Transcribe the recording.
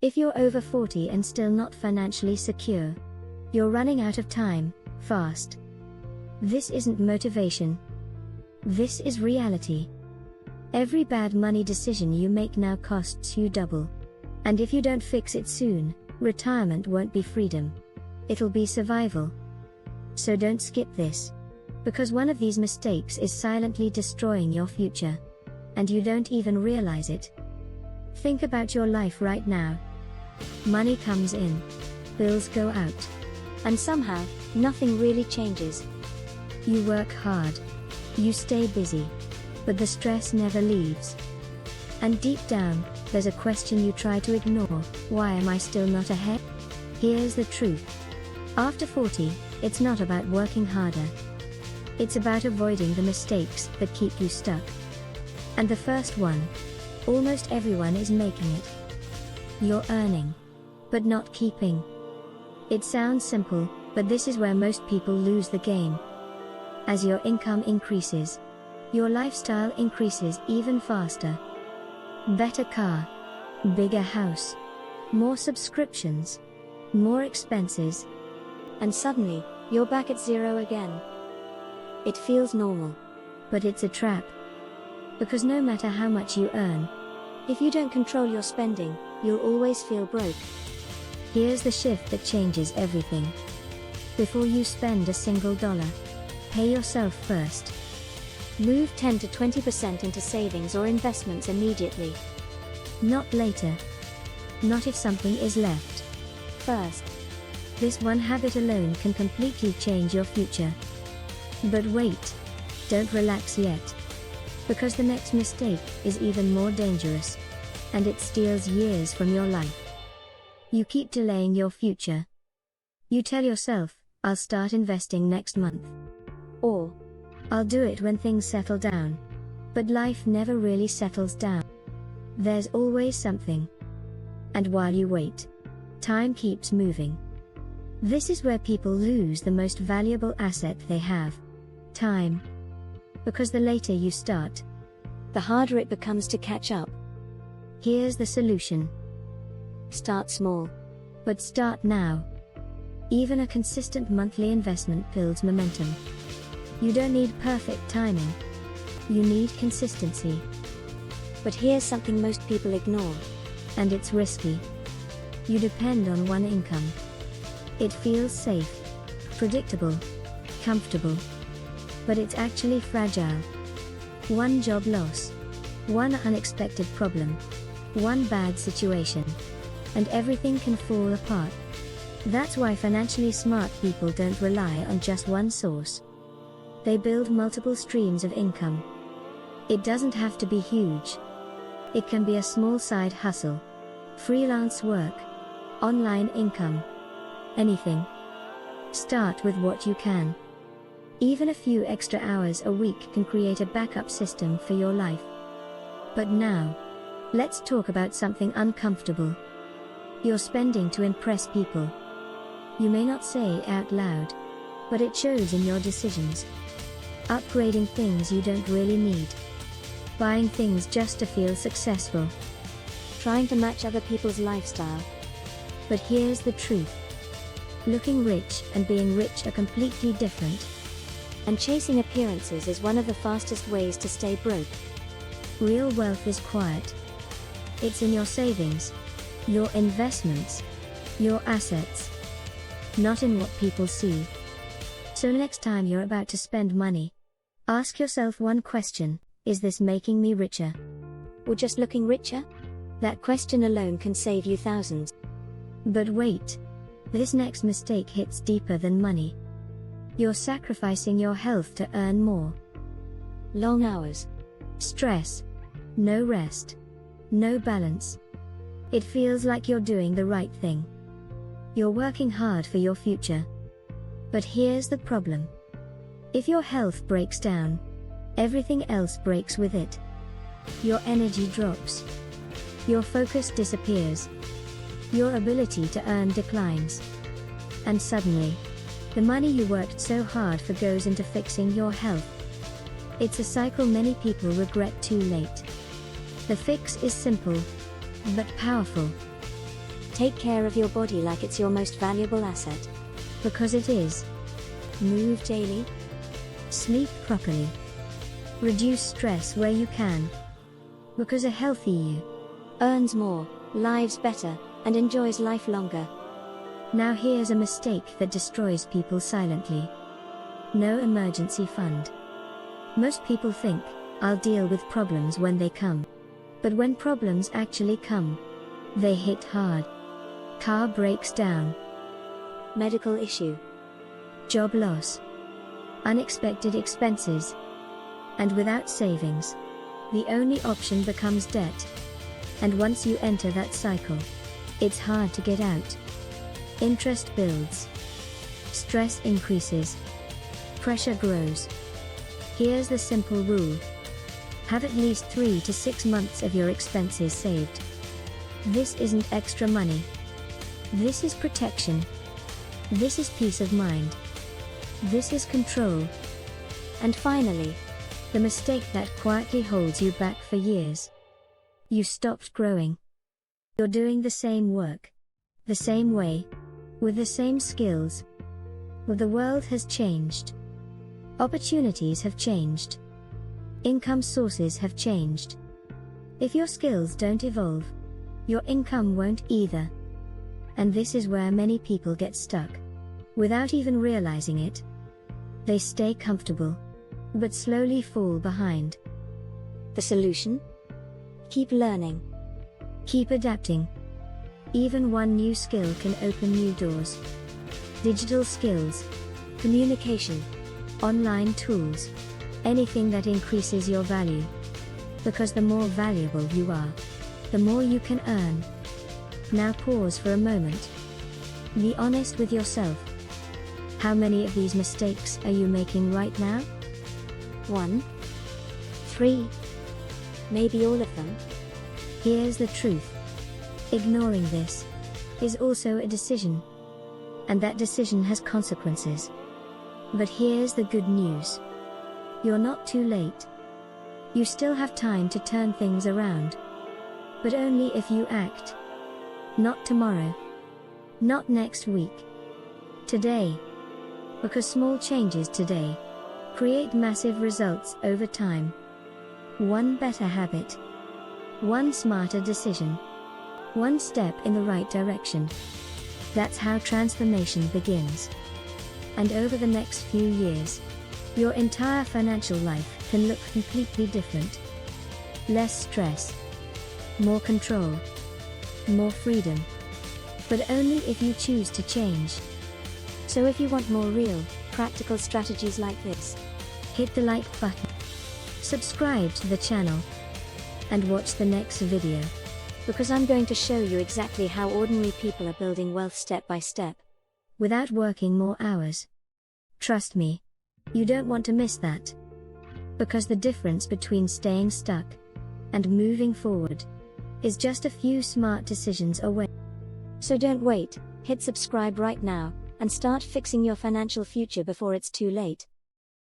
If you're over 40 and still not financially secure, you're running out of time, fast. This isn't motivation. This is reality. Every bad money decision you make now costs you double. And if you don't fix it soon, retirement won't be freedom. It'll be survival. So don't skip this. Because one of these mistakes is silently destroying your future. And you don't even realize it. Think about your life right now. Money comes in. Bills go out. And somehow, nothing really changes. You work hard. You stay busy. But the stress never leaves. And deep down, there's a question you try to ignore: why am I still not ahead? Here's the truth. After 40, it's not about working harder. It's about avoiding the mistakes that keep you stuck. And the first one, almost everyone is making it. You're earning, but not keeping. It sounds simple, but this is where most people lose the game. As your income increases, your lifestyle increases even faster. Better car, bigger house, more subscriptions, more expenses. And suddenly, you're back at zero again. It feels normal. But it's a trap. Because no matter how much you earn, if you don't control your spending, you'll always feel broke. Here's the shift that changes everything. Before you spend a single dollar, pay yourself first. Move 10 to 20% into savings or investments immediately. Not later. Not if something is left. First. This one habit alone can completely change your future. But wait. Don't relax yet. Because the next mistake is even more dangerous. And it steals years from your life. You keep delaying your future. You tell yourself, I'll start investing next month. Or, I'll do it when things settle down. But life never really settles down. There's always something. And while you wait, time keeps moving. This is where people lose the most valuable asset they have: time. Because the later you start, the harder it becomes to catch up. Here's the solution. Start small. But start now. Even a consistent monthly investment builds momentum. You don't need perfect timing. You need consistency. But here's something most people ignore. And it's risky. You depend on one income. It feels safe, predictable, comfortable. But it's actually fragile. One job loss, one unexpected problem, one bad situation, and everything can fall apart. That's why financially smart people don't rely on just one source. They build multiple streams of income. It doesn't have to be huge. It can be a small side hustle, freelance work, online income, anything. Start with what you can. Even a few extra hours a week can create a backup system for your life. But now, let's talk about something uncomfortable. You're spending to impress people. You may not say it out loud, but it shows in your decisions. Upgrading things you don't really need. Buying things just to feel successful. Trying to match other people's lifestyle. But here's the truth. Looking rich and being rich are completely different. And chasing appearances is one of the fastest ways to stay broke. Real wealth is quiet. It's in your savings, your investments, your assets. Not in what people see. So next time you're about to spend money, ask yourself one question: is this making me richer? Or just looking richer? That question alone can save you thousands. But wait. This next mistake hits deeper than money. You're sacrificing your health to earn more. Long hours. Stress. No rest. No balance. It feels like you're doing the right thing. You're working hard for your future. But here's the problem. If your health breaks down, everything else breaks with it. Your energy drops. Your focus disappears. Your ability to earn declines. And suddenly, the money you worked so hard for goes into fixing your health. It's a cycle many people regret too late. The fix is simple, but powerful. Take care of your body like it's your most valuable asset. Because it is. Move daily. Sleep properly. Reduce stress where you can. Because a healthy you earns more, lives better, and enjoys life longer. Now here's a mistake that destroys people silently. No emergency fund. Most people think, I'll deal with problems when they come. But when problems actually come, they hit hard. Car breaks down. Medical issue. Job loss. Unexpected expenses. And without savings, the only option becomes debt. And once you enter that cycle, it's hard to get out. Interest builds. Stress increases. Pressure grows. Here's the simple rule. Have at least 3 to 6 months of your expenses saved. This isn't extra money. This is protection. This is peace of mind. This is control. And finally, the mistake that quietly holds you back for years. You stopped growing. You're doing the same work. The same way. With the same skills. But the world has changed. Opportunities have changed. Income sources have changed. If your skills don't evolve, your income won't either. And this is where many people get stuck. Without even realizing it. They stay comfortable, but slowly fall behind. The solution? Keep learning. Keep adapting. Even one new skill can open new doors. Digital skills, communication, online tools, anything that increases your value. Because the more valuable you are, the more you can earn. Now pause for a moment. Be honest with yourself. How many of these mistakes are you making right now? 1, 3, maybe all of them. Here's the truth. Ignoring this is also a decision. And that decision has consequences. But here's the good news. You're not too late. You still have time to turn things around. But only if you act. Not tomorrow. Not next week. Today. Because small changes today create massive results over time. One better habit. One smarter decision. One step in the right direction. That's how transformation begins. And over the next few years, your entire financial life can look completely different. Less stress. More control. More freedom. But only if you choose to change. So if you want more real, practical strategies like this, hit the like button. Subscribe to the channel. And watch the next video. Because I'm going to show you exactly how ordinary people are building wealth step by step. Without working more hours. Trust me. You don't want to miss that. Because the difference between staying stuck and moving forward is just a few smart decisions away. So don't wait, hit subscribe right now, and start fixing your financial future before it's too late.